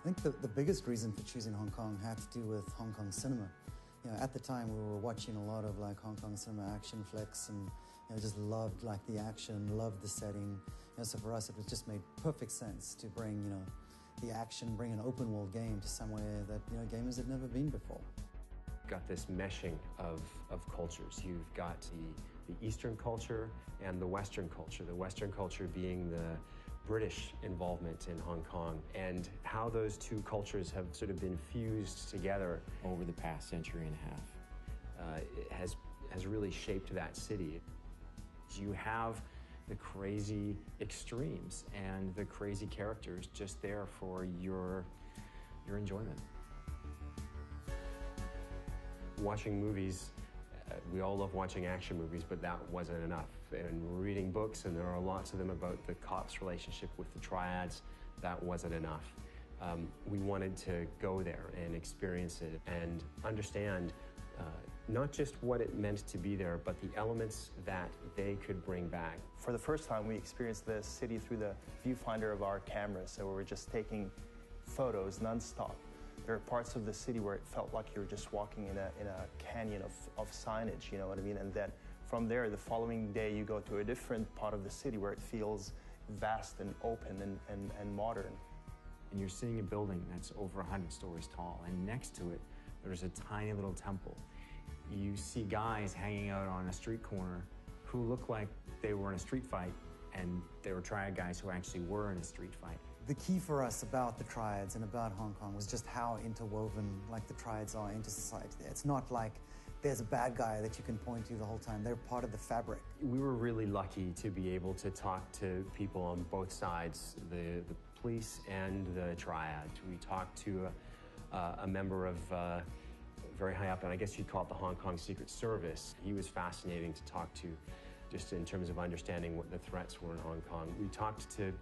I think the biggest reason for choosing Hong Kong had to do with Hong Kong cinema. You know, at the time we were watching a lot of like Hong Kong cinema action flicks, and just loved like the action, loved the setting. So for us, it was just made perfect sense to bring the action, bring an open world game to somewhere that gamers had never been before. Got this meshing of cultures. You've got the Eastern culture and the Western culture. The Western culture being the British involvement in Hong Kong, and how those two cultures have sort of been fused together over the past century and a half. It has really shaped that city. You have the crazy extremes and the crazy characters just there for your enjoyment. Watching movies, we all love watching action movies, but that wasn't enough. And reading books, and there are lots of them about the cops' relationship with the triads, that wasn't enough. We wanted to go there and experience it and understand not just what it meant to be there, but the elements that they could bring back. For the first time, we experienced the city through the viewfinder of our cameras, so we were just taking photos non-stop. There are parts of the city where it felt like you were just walking in a canyon of signage, you know what I mean? And then from there, the following day, you go to a different part of the city where it feels vast and open and modern. And you're seeing a building that's over 100 stories tall, and next to it, there's a tiny little temple. You see guys hanging out on a street corner who look like they were in a street fight, and they were triad guys who actually were in a street fight. The key for us about the triads and about Hong Kong was just how interwoven like the triads are into society. It's not like there's a bad guy that you can point to the whole time. They're part of the fabric. We were really lucky to be able to talk to people on both sides, the police and the triad. We talked to a member of very high up, and I guess you'd call it the Hong Kong Secret Service. He was fascinating to talk to, just in terms of understanding what the threats were in Hong Kong. We talked to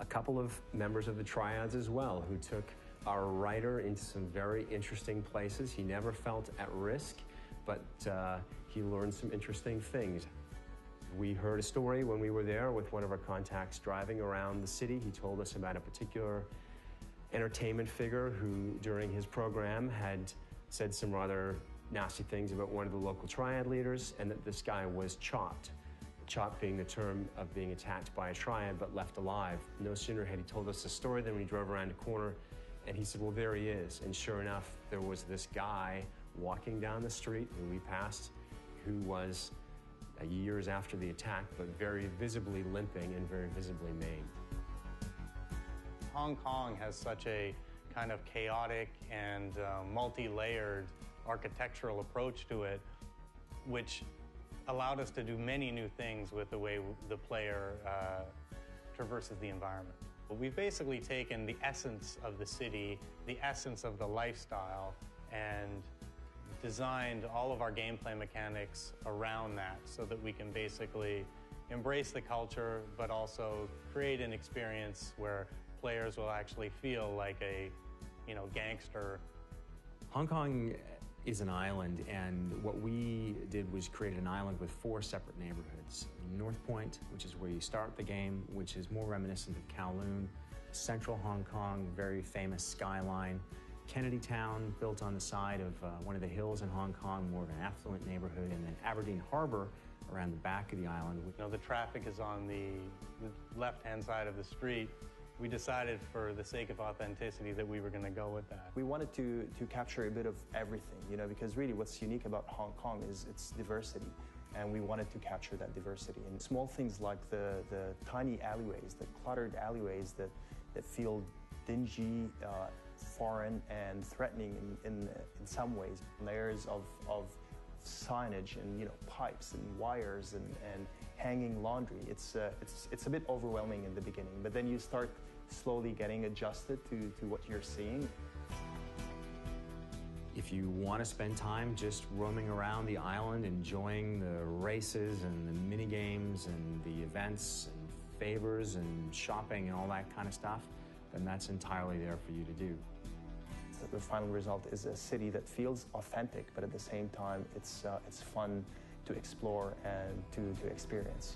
a couple of members of the triads as well, who took our writer into some very interesting places. He never felt at risk, but he learned some interesting things. We heard a story when we were there with one of our contacts driving around the city. He told us about a particular entertainment figure who, during his program, had said some rather nasty things about one of the local triad leaders, and that this guy was chopped. Chopped being the term of being attacked by a triad but left alive. No sooner had he told us the story than we drove around a corner, and he said, well, there he is. And sure enough, there was this guy walking down the street who we passed, who was years after the attack, but very visibly limping and very visibly maimed. Hong Kong has such a kind of chaotic and multi-layered architectural approach to it, which allowed us to do many new things with the way the player traverses the environment. We've basically taken the essence of the city, the essence of the lifestyle, and designed all of our gameplay mechanics around that so that we can basically embrace the culture, but also create an experience where players will actually feel like a, gangster. Hong Kong is an island, and what we did was create an island with 4 separate neighborhoods. North Point, which is where you start the game, which is more reminiscent of Kowloon. Central Hong Kong, very famous skyline. Kennedy Town, built on the side of one of the hills in Hong Kong, more of an affluent neighborhood. And then Aberdeen Harbor, around the back of the island. The traffic is on the left-hand side of the street. We decided, for the sake of authenticity, that we were going to go with that. We wanted to capture a bit of everything, because really what's unique about Hong Kong is its diversity, and we wanted to capture that diversity. And small things like the tiny alleyways, the cluttered alleyways that feel dingy, foreign, and threatening in some ways. Layers of signage and pipes and wires and hanging laundry. It's a bit overwhelming in the beginning, but then you start slowly getting adjusted to what you're seeing. If you want to spend time just roaming around the island, enjoying the races and the mini games and the events and favors and shopping and all that kind of stuff, then that's entirely there for you to do. The final result is a city that feels authentic, but at the same time, it's fun to explore and to experience.